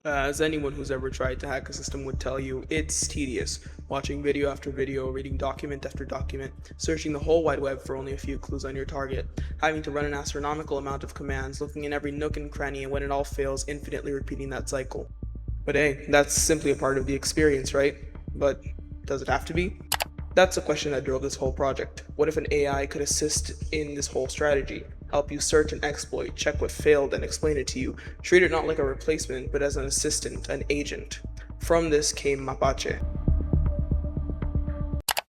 As anyone who's ever tried to hack a system would tell you, it's tedious. Watching video after video, reading document after document, searching the whole wide web for only a few clues on your target, having to run an astronomical amount of commands, looking in every nook and cranny, and when it all fails, infinitely repeating that cycle. But hey, that's simply a part of the experience, right? But does it have to be? That's the question that drove this whole project. What if an AI could assist in this whole strategy? Help you search an exploit, check what failed, and explain it to you. Treat it not like a replacement, but as an assistant, an agent. From this came Mapache.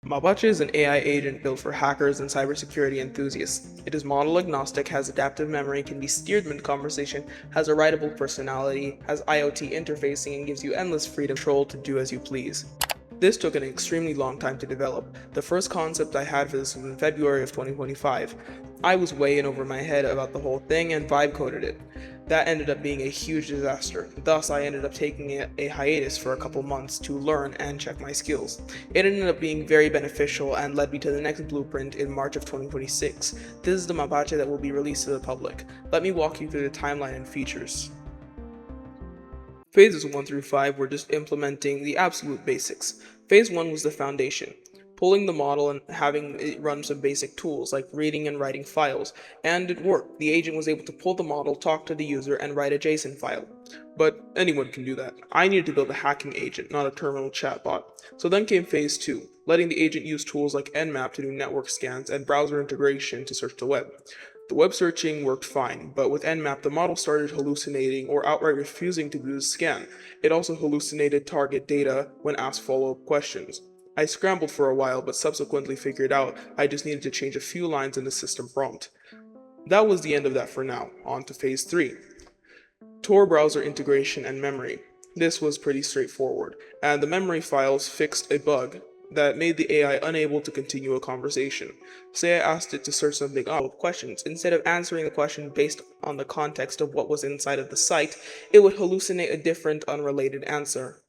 Mapache is an AI agent built for hackers and cybersecurity enthusiasts. It is model agnostic, has adaptive memory, can be steered mid-conversation, has a writable personality, has IoT interfacing, and gives you endless freedom control to do as you please. This took an extremely long time to develop. The first concept I had for this was in February of 2025. I was way in over my head about the whole thing and vibe coded it. That ended up being a huge disaster. Thus, I ended up taking a hiatus for a couple months to learn and check my skills. It ended up being very beneficial and led me to the next blueprint in March of 2026. This is the Mapache that will be released to the public. Let me walk you through the timeline and features. Phases 1 through 5 were just implementing the absolute basics. Phase 1 was the foundation, pulling the model and having it run some basic tools like reading and writing files, and it worked. The agent was able to pull the model, talk to the user, and write a JSON file. But anyone can do that. I needed to build a hacking agent, not a terminal chatbot. So then came Phase 2, letting the agent use tools like Nmap to do network scans and browser integration to search the web. The web searching worked fine, but with Nmap the model started hallucinating or outright refusing to do the scan. It also hallucinated target data when asked follow-up questions. I scrambled for a while, but subsequently figured out I just needed to change a few lines in the system prompt. That was the end of that for now. On to Phase 3. Tor browser integration and memory. This was pretty straightforward, and the memory files fixed a bug that made the AI unable to continue a conversation. Say I asked it to search something up with questions. Instead of answering the question based on the context of what was inside of the site, it would hallucinate a different, unrelated answer.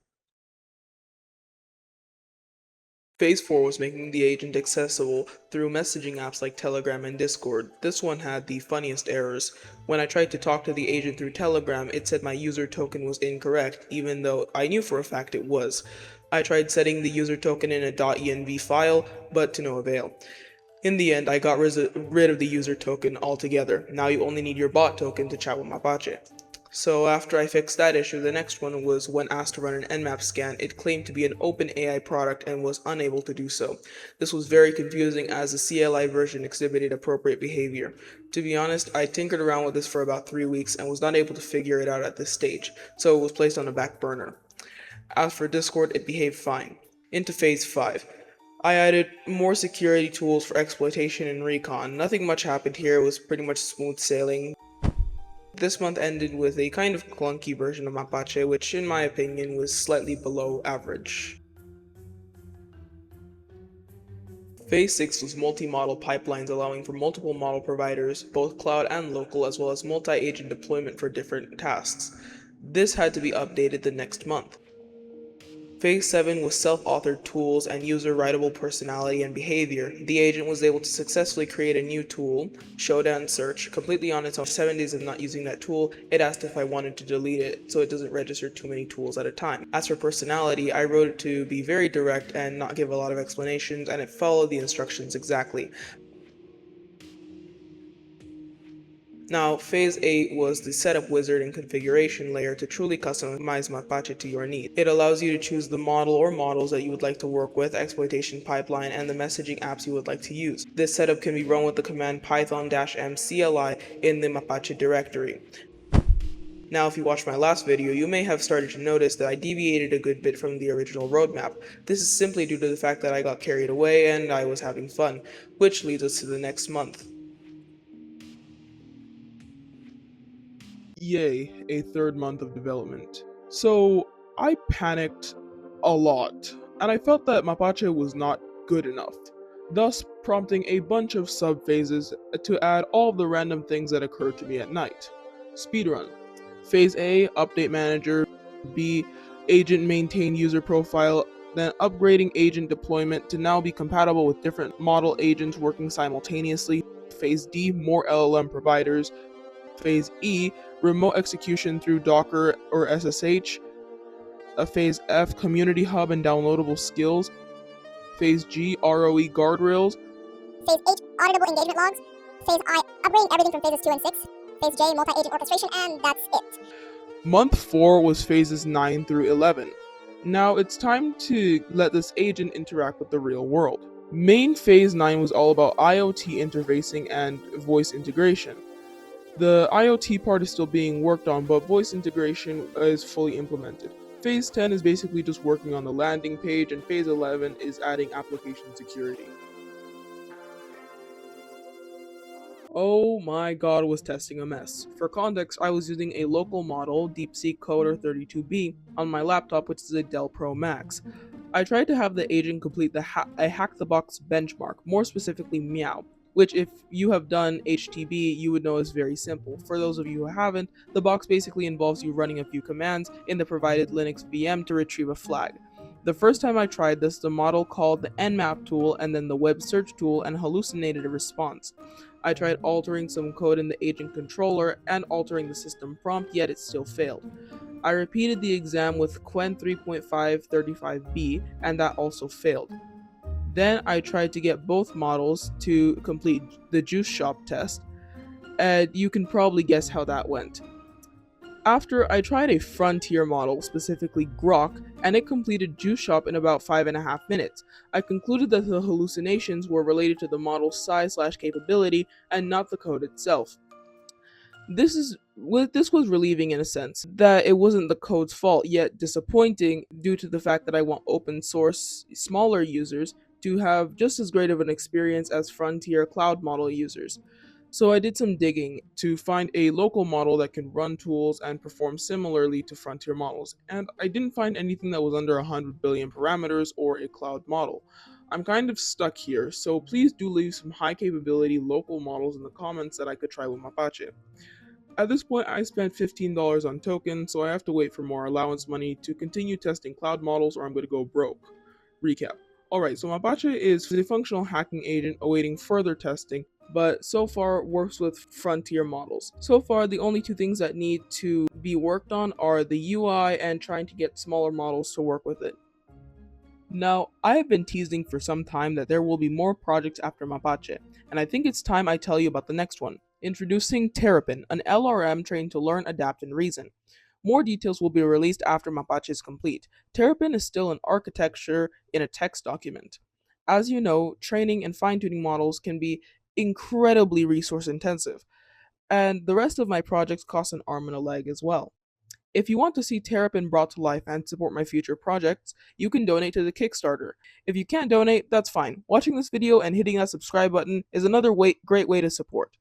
Phase 4 was making the agent accessible through messaging apps like Telegram and Discord. This one had the funniest errors. When I tried to talk to the agent through Telegram, it said my user token was incorrect, even though I knew for a fact it was. I tried setting the user token in a .env file, but to no avail. In the end, I got rid of the user token altogether. Now you only need your bot token to chat with Mapache. So after I fixed that issue, the next one was when asked to run an Nmap scan, it claimed to be an OpenAI product and was unable to do so. This was very confusing as the CLI version exhibited appropriate behavior. To be honest, I tinkered around with this for about 3 weeks and was not able to figure it out at this stage, so it was placed on a back burner. As for Discord, it behaved fine. Into Phase 5. I added more security tools for exploitation and recon. Nothing much happened here, it was pretty much smooth sailing. This month ended with a kind of clunky version of Mapache, which in my opinion was slightly below average. Phase 6 was multi-model pipelines allowing for multiple model providers, both cloud and local, as well as multi-agent deployment for different tasks. This had to be updated the next month. Phase 7 was self-authored tools and user-writable personality and behavior. The agent was able to successfully create a new tool, Showdown Search, completely on its own. 7 days of not using that tool, it asked if I wanted to delete it so it doesn't register too many tools at a time. As for personality, I wrote it to be very direct and not give a lot of explanations, and it followed the instructions exactly. Now, Phase 8 was the setup wizard and configuration layer to truly customize Mapache to your needs. It allows you to choose the model or models that you would like to work with, exploitation pipeline, and the messaging apps you would like to use. This setup can be run with the command python-m CLI in the Mapache directory. Now, if you watched my last video, you may have started to notice that I deviated a good bit from the original roadmap. This is simply due to the fact that I got carried away and I was having fun, which leads us to the next month. Yay, a third month of development. So I panicked a lot, and I felt that Mapache was not good enough, thus prompting a bunch of sub-phases to add all of the random things that occurred to me at night. Speedrun. Phase A, Update Manager. B, Agent Maintain User Profile. Then upgrading agent deployment to now be compatible with different model agents working simultaneously. Phase D, more LLM providers. Phase E, remote execution through Docker or SSH, Phase F, community hub and downloadable skills, Phase G, ROE guardrails, Phase H, auditable engagement logs. Phase I, upgrading everything from phases 2 and 6. Phase J, multi-agent orchestration, and that's it. Month 4 was phases 9 through 11. Now it's time to let this agent interact with the real world. Main phase 9 was all about IoT interfacing and voice integration. The IoT part is still being worked on, but voice integration is fully implemented. Phase 10 is basically just working on the landing page, and phase 11 is adding application security. Oh my god, was testing a mess. For context, I was using a local model, DeepSeek Coder 32B, on my laptop, which is a Dell Pro Max. I tried to have the agent complete a hack the box benchmark, more specifically meow, which if you have done HTB, you would know is very simple. For those of you who haven't, the box basically involves you running a few commands in the provided Linux VM to retrieve a flag. The first time I tried this, the model called the nmap tool and then the web search tool and hallucinated a response. I tried altering some code in the agent controller and altering the system prompt, yet it still failed. I repeated the exam with Quen 3.535b, and that also failed. Then I tried to get both models to complete the juice shop test, and you can probably guess how that went. After I tried a frontier model, specifically Grok, and it completed Juice Shop in about 5.5 minutes. I concluded that the hallucinations were related to the model's size/capability and not the code itself. This was relieving in a sense, that it wasn't the code's fault, yet disappointing due to the fact that I want open source smaller users to have just as great of an experience as frontier cloud model users. So I did some digging to find a local model that can run tools and perform similarly to frontier models, and I didn't find anything that was under 100 billion parameters or a cloud model. I'm kind of stuck here, so please do leave some high capability local models in the comments that I could try with Mapache. At this point, I spent $15 on tokens, so I have to wait for more allowance money to continue testing cloud models or I'm going to go broke. Recap. Alright, so Mapache is a functional hacking agent awaiting further testing, but so far works with frontier models. So far, the only two things that need to be worked on are the UI and trying to get smaller models to work with it. Now, I have been teasing for some time that there will be more projects after Mapache, and I think it's time I tell you about the next one. Introducing Terrapin, an LRM trained to learn, adapt, and reason. More details will be released after Mapache is complete. Terrapin is still an architecture in a text document. As you know, training and fine-tuning models can be incredibly resource intensive, and the rest of my projects cost an arm and a leg as well. If you want to see Terrapin brought to life and support my future projects, you can donate to the Kickstarter. If you can't donate, that's fine. Watching this video and hitting that subscribe button is another great way to support.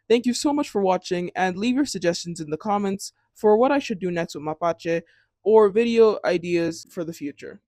Thank you so much for watching, and leave your suggestions in the comments for what I should do next with Mapache or video ideas for the future.